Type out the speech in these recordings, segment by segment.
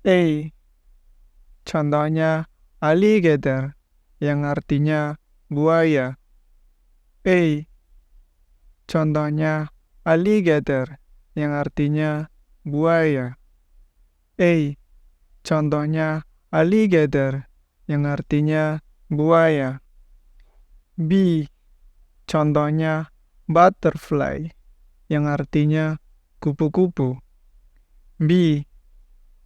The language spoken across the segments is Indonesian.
A. Contohnya alligator yang artinya buaya. A. Contohnya alligator yang artinya buaya. A. Contohnya alligator yang artinya buaya. B. Contohnya butterfly yang artinya kupu-kupu. B.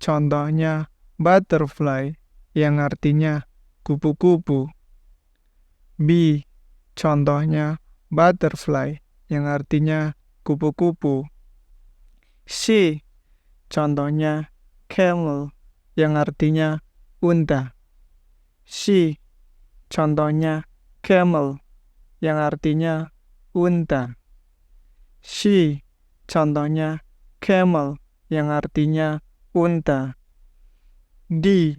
Contohnya butterfly yang artinya kupu-kupu. B. Contohnya butterfly yang artinya kupu-kupu. C. Contohnya camel yang artinya unta. C. Contohnya camel yang artinya unta. C. Contohnya camel yang artinya unta. D.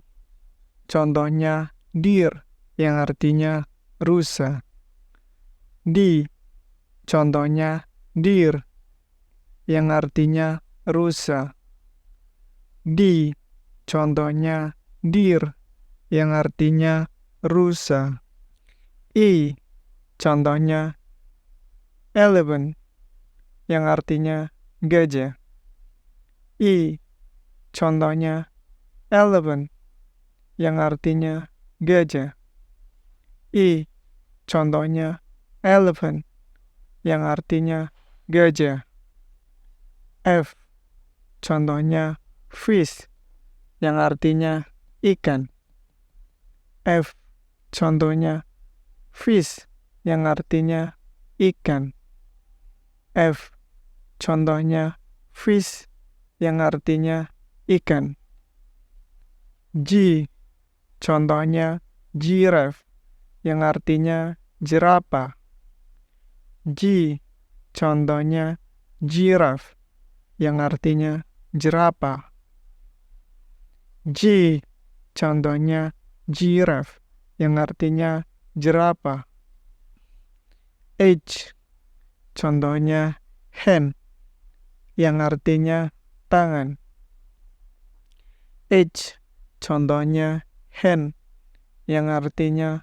Contohnya deer yang artinya rusa. D. Contohnya deer yang artinya rusa. D. Contohnya deer yang artinya rusa. E. Contohnya elephant yang artinya gajah. E. Contohnya elephant yang artinya gajah. E. Contohnya elephant yang artinya gajah. F. Contohnya fish yang artinya ikan. F. Contohnya fish yang artinya ikan. F. Contohnya fish yang artinya ikan. G. Contohnya giraffe yang artinya jerapah. G. Contohnya giraffe yang artinya jerapah. G. Contohnya giraffe yang artinya jerapah. H. Contohnya hand yang artinya tangan. H. Contohnya hand yang artinya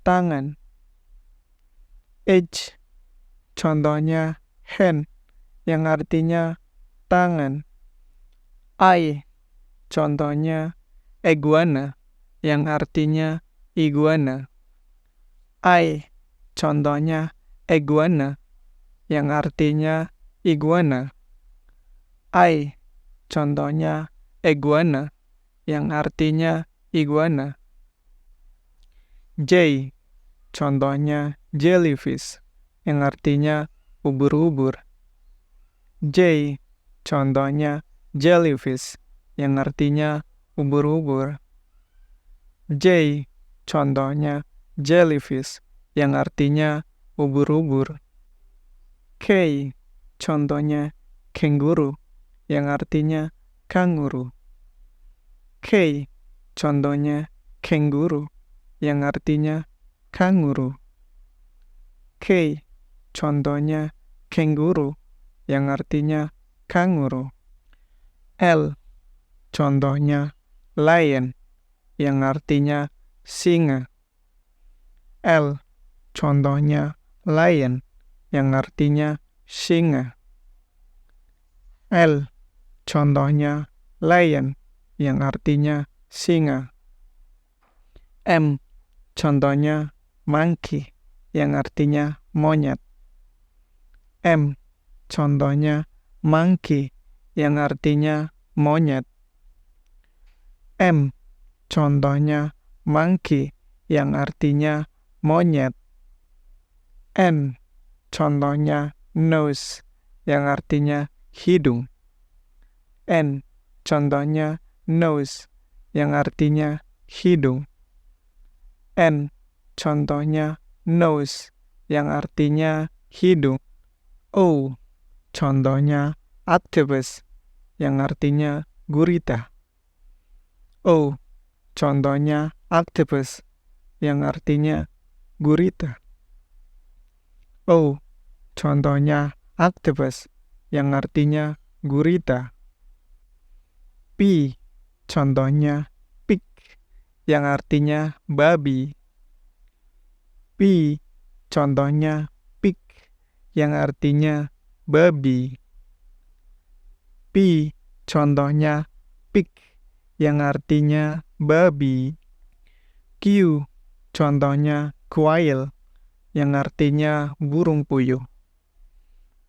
tangan. H. Contohnya hand yang artinya tangan. I. Contohnya iguana yang artinya iguana. I. Contohnya iguana yang artinya iguana. I. Contohnya iguana yang artinya iguana. J. Contohnya jellyfish yang artinya ubur-ubur. J. Contohnya jellyfish yang artinya ubur-ubur. J. Contohnya jellyfish yang artinya ubur-ubur. K. Contohnya kanguru yang artinya kanguru. K. Contohnya kanguru yang artinya kanguru. K. Contohnya kanguru yang artinya kanguru. L. Contohnya lion yang artinya singa. L. Contohnya lion yang artinya singa. L. Contohnya lion yang artinya singa. M. Contohnya monkey yang artinya monyet. M. Contohnya monkey yang artinya monyet. M. Contohnya monkey yang artinya monyet. N. Contohnya nose yang artinya hidung. N. Contohnya nose yang artinya hidung. N. Contohnya nose yang artinya hidung. O. Contohnya octopus yang artinya gurita. O. Contohnya octopus yang artinya gurita. O. Contohnya octopus yang artinya gurita. P. contohnya pig, yang artinya babi. P, contohnya pig, yang artinya babi. P, contohnya pig, yang artinya babi. Q, contohnya quail, yang artinya burung puyuh.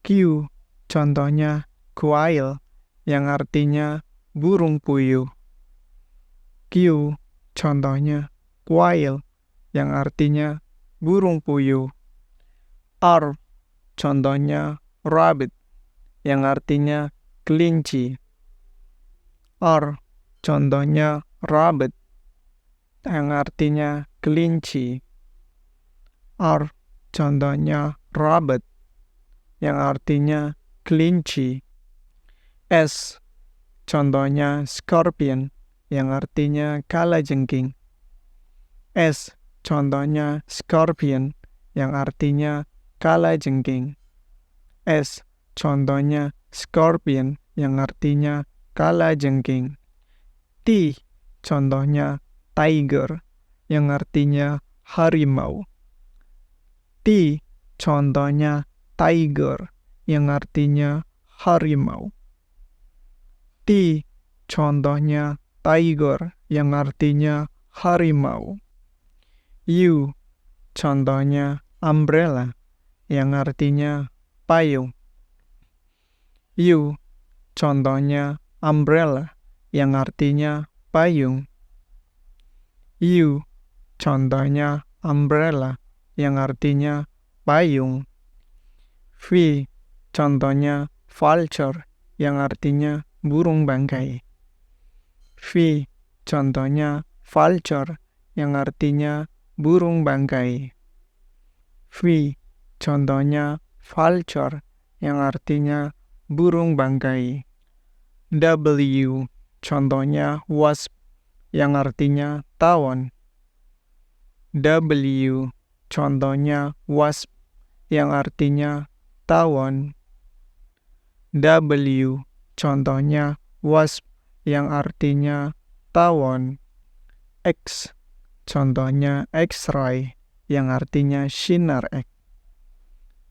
Q, contohnya quail, yang artinya burung puyuh. Q, contohnya quail, yang artinya burung puyuh. R, contohnya rabbit, yang artinya kelinci. R, contohnya rabbit, yang artinya kelinci. R, contohnya rabbit, yang artinya kelinci. S, contohnya scorpion, yang artinya kalajengking. S, contohnya scorpion, yang artinya kalajengking. S, contohnya scorpion, yang artinya kalajengking. T, contohnya tiger, yang artinya harimau. T, contohnya tiger, yang artinya harimau. T, contohnya tiger, yang artinya harimau. U, contohnya umbrella, yang artinya payung. U, contohnya umbrella, yang artinya payung. U, contohnya umbrella, yang artinya payung. V, contohnya vulture, yang artinya burung bangkai. V, contohnya vulture, yang artinya burung bangkai. V, contohnya vulture, yang artinya burung bangkai. W, contohnya wasp, yang artinya tawon. W, contohnya wasp, yang artinya tawon. W, contohnya wasp, yang artinya tawon. X, contohnya X-ray, yang artinya sinar X.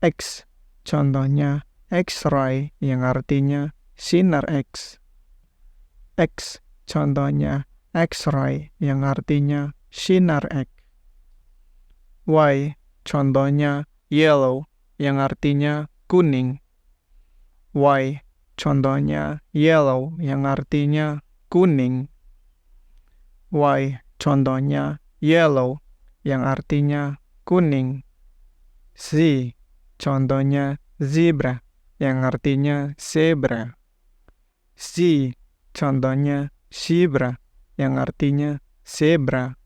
X, contohnya X-ray, yang artinya sinar X. X, contohnya X-ray, yang artinya sinar X. Y, contohnya yellow, yang artinya kuning. Y, contohnya yellow, yang artinya kuning. Y, contohnya yellow, yang artinya kuning. Z, contohnya zebra, yang artinya zebra. Z, contohnya zebra, yang artinya zebra.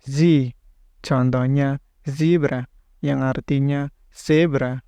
Z, contohnya zebra, yang artinya zebra.